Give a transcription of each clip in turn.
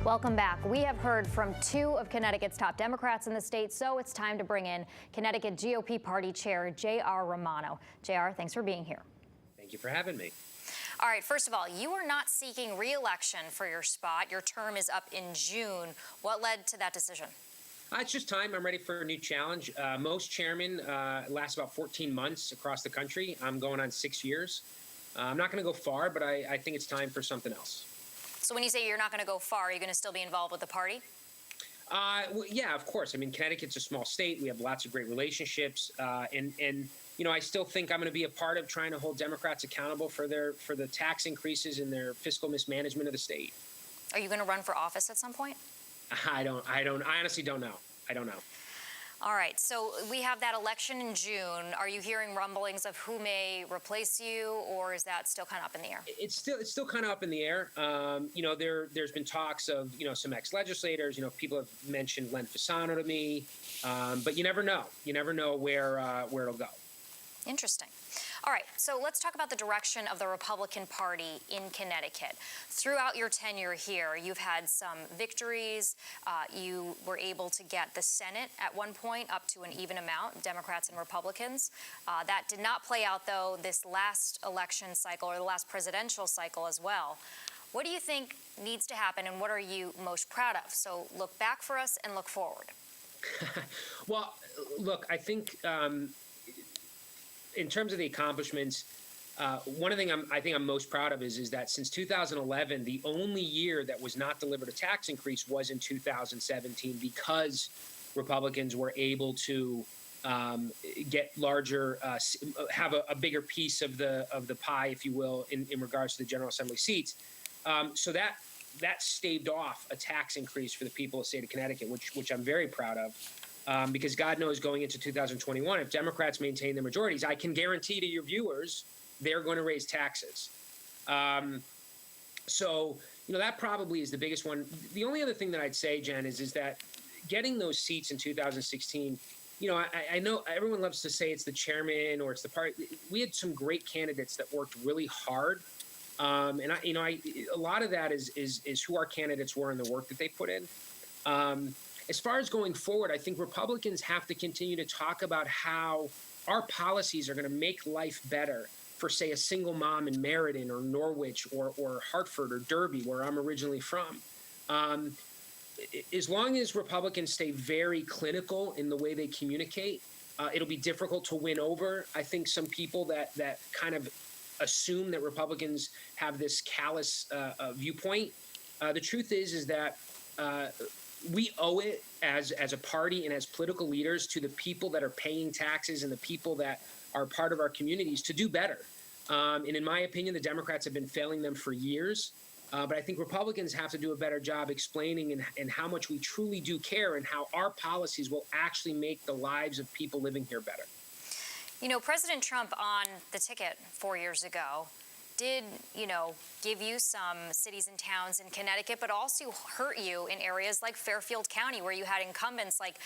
Welcome back. We have heard from two of Connecticut's top Democrats in the state, so it's time to bring in Connecticut GOP Party Chair J.R. Romano. J.R., thanks for being here. Thank you for having me. All right, first of all, you are not seeking re-election for your spot. Your term is up in June. What led to that decision? It's just time. I'm ready for a new challenge. Most chairmen last about 14 months across the country. I'm going on 6 years. I'm not going to go far, but I think it's time for something else. So when you say you're not going to go far, are you going to still be involved with the party? Well, yeah, of course. I mean, Connecticut's a small state. We have lots of great relationships. And you know, I still think I'm going to be a part of trying to hold Democrats accountable for the tax increases and their fiscal mismanagement of the state. Are you going to run for office at some point? I honestly don't know. I don't know. All right, so we have that election in June. Are you hearing rumblings of who may replace you, or is that still kind of up in the air? It's still kind of up in the air. You know, there's been talks of, you know, some ex-legislators. You know, people have mentioned Len Fasano to me, but you never know. You never know where it'll go. Interesting. All right, so let's talk about the direction of the Republican Party in Connecticut. Throughout your tenure here, you've had some victories. You were able to get the Senate at one point up to an even amount, Democrats and Republicans. That did not play out, though, this last election cycle or the last presidential cycle as well. What do you think needs to happen, and what are you most proud of? So look back for us and look forward. Well, look, I think in terms of the accomplishments, one thing I think I'm most proud of is that since 2011, the only year that was not delivered a tax increase was in 2017, because Republicans were able to get larger, have a bigger piece of the pie, if you will, in regards to the General Assembly seats. So that staved off a tax increase for the people of the state of Connecticut, which I'm very proud of. Because God knows going into 2021, if Democrats maintain their majorities, I can guarantee to your viewers they're going to raise taxes. So, you know, that probably is the biggest one. The only other thing that I'd say, Jen, is that getting those seats in 2016, you know, I know everyone loves to say it's the chairman or it's the party. We had some great candidates that worked really hard. And a lot of that is who our candidates were and the work that they put in. As far as going forward, I think Republicans have to continue to talk about how our policies are going to make life better for, say, a single mom in Meriden or Norwich or Hartford or Derby, where I'm originally from. As long as Republicans stay very clinical in the way they communicate, it'll be difficult to win over. I think some people that kind of assume that Republicans have this callous viewpoint. The truth is that we owe it as a party and as political leaders to the people that are paying taxes and the people that are part of our communities to do better. And in my opinion, the Democrats have been failing them for years. But I think Republicans have to do a better job explaining and how much we truly do care and how our policies will actually make the lives of people living here better. You know, President Trump on the ticket 4 years ago did, you know, give you some cities and towns in Connecticut, but also hurt you in areas like Fairfield County, where you had incumbents like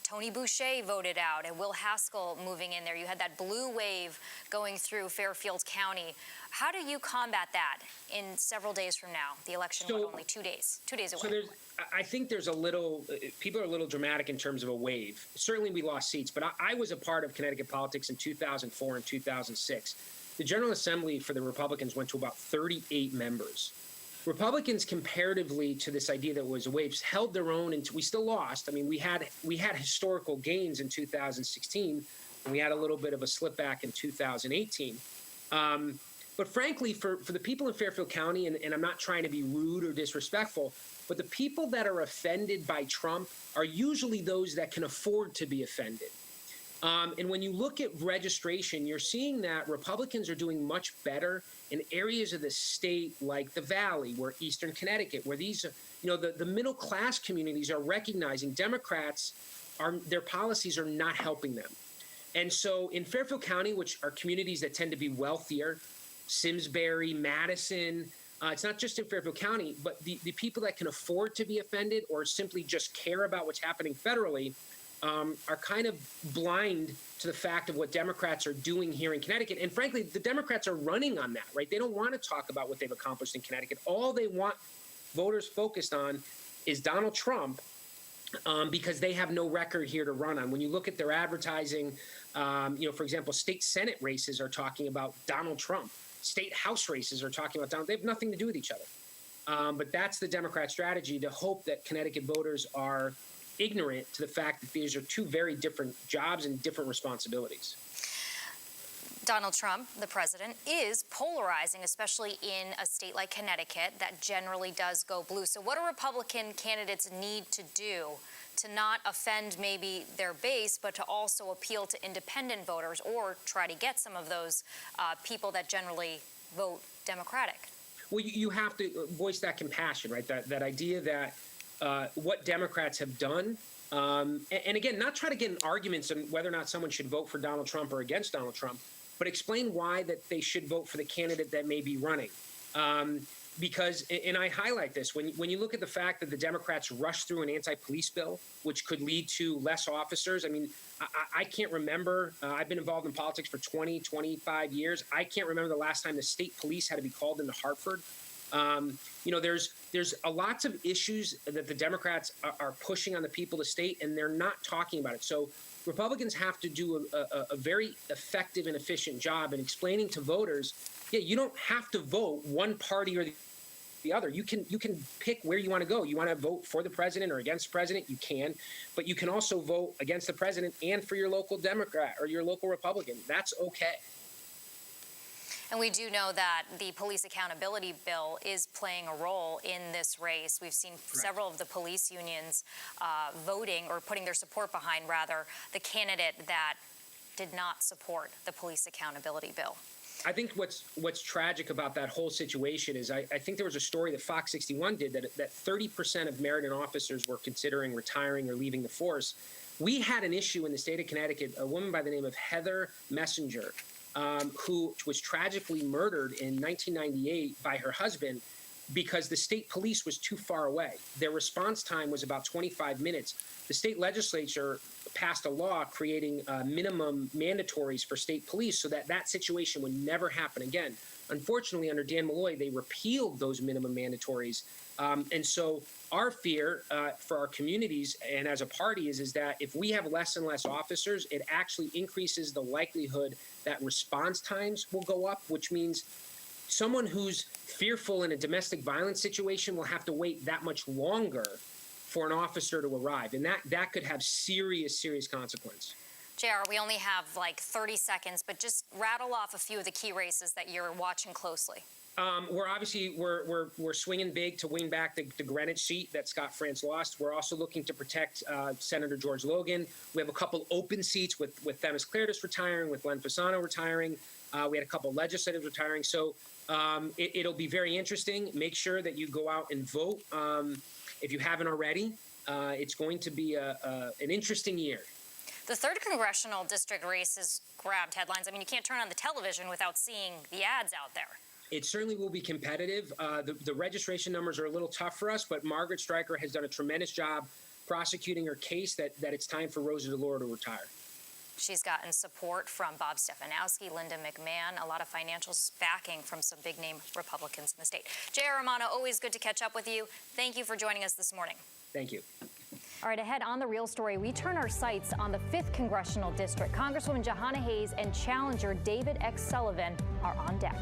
Tony Boucher voted out and Will Haskell moving in there. You had that blue wave going through Fairfield County. How do you combat that in several days from now? The election, only 2 days away. So I think there's people are a little dramatic in terms of a wave. Certainly we lost seats, but I was a part of Connecticut politics in 2004 and 2006. The General Assembly for the Republicans went to about 38 members. Republicans, comparatively to this idea that was a wave, held their own, and we still lost. I mean, we had historical gains in 2016, and we had a little bit of a slip back in 2018. But frankly, for the people in Fairfield County, and I'm not trying to be rude or disrespectful, but the people that are offended by Trump are usually those that can afford to be offended. And when you look at registration, you're seeing that Republicans are doing much better in areas of the state like the Valley, where Eastern Connecticut, where these, you know, the middle class communities are recognizing Democrats their policies are not helping them. And so in Fairfield County, which are communities that tend to be wealthier, Simsbury, Madison, it's not just in Fairfield County, but the people that can afford to be offended or simply just care about what's happening federally are kind of blind to the fact of what Democrats are doing here in Connecticut. And frankly, the Democrats are running on that, right? They don't want to talk about what they've accomplished in Connecticut. All they want voters focused on is Donald Trump, because they have no record here to run on. When you look at their advertising, for example, state Senate races are talking about Donald Trump. State House races are talking about Donald. They have nothing to do with each other. But that's the Democrat strategy, to hope that Connecticut voters are ignorant to the fact that these are two very different jobs and different responsibilities. Donald Trump, the president, is polarizing, especially in a state like Connecticut that generally does go blue. So what do Republican candidates need to do to not offend maybe their base, but to also appeal to independent voters or try to get some of those people that generally vote Democratic? Well, you have to voice that compassion, right? That idea that what Democrats have done, and again, not try to get in arguments on whether or not someone should vote for Donald Trump or against Donald Trump, but explain why that they should vote for the candidate that may be running. Because, and I highlight this, when you look at the fact that the Democrats rushed through an anti-police bill, which could lead to less officers. I mean, I can't remember, I've been involved in politics for 20, 25 years. I can't remember the last time the state police had to be called into Hartford. There's a lots of issues that the Democrats are pushing on the people of the state, and they're not talking about it. So Republicans have to do a very effective and efficient job in explaining to voters, yeah, you don't have to vote one party or the other. You can pick where you want to go. You want to vote for the president or against the president, you can, but you can also vote against the president and for your local Democrat or your local Republican. That's okay. And we do know that the police accountability bill is playing a role in this race. We've seen several of the police unions voting or putting their support behind, rather, the candidate that did not support the police accountability bill. I think what's tragic about that whole situation is I think there was a story that Fox 61 did that 30% of merit officers were considering retiring or leaving the force. We had an issue in the state of Connecticut, a woman by the name of Heather Messenger, who was tragically murdered in 1998 by her husband because the state police was too far away. Their response time was about 25 minutes. The state legislature passed a law creating minimum mandatories for state police so that situation would never happen again. Unfortunately, under Dan Malloy, they repealed those minimum mandatories. And so our fear for our communities and as a party is that if we have less and less officers, it actually increases the likelihood that response times will go up, which means someone who's fearful in a domestic violence situation will have to wait that much longer for an officer to arrive. And that could have serious consequence. JR, we only have like 30 seconds, but just rattle off a few of the key races that you're watching closely. We're swinging big to win back the Greenwich seat that Scott France lost. We're also looking to protect Senator George Logan. We have a couple open seats with Themis Claridis retiring, with Len Fasano retiring. We had a couple legislators retiring. So it'll be very interesting. Make sure that you go out and vote if you haven't already. It's going to be an interesting year. The 3rd congressional district race has grabbed headlines. I mean, you can't turn on the television without seeing the ads out there. It certainly will be competitive. The registration numbers are a little tough for us, but Margaret Stryker has done a tremendous job prosecuting her case that it's time for Rosa DeLauro to retire. She's gotten support from Bob Stefanowski, Linda McMahon, a lot of financial backing from some big-name Republicans in the state. J.R. Romano, always good to catch up with you. Thank you for joining us this morning. Thank you. All right, ahead on The Real Story, we turn our sights on the 5th Congressional District. Congresswoman Jahana Hayes and challenger David X. Sullivan are on deck.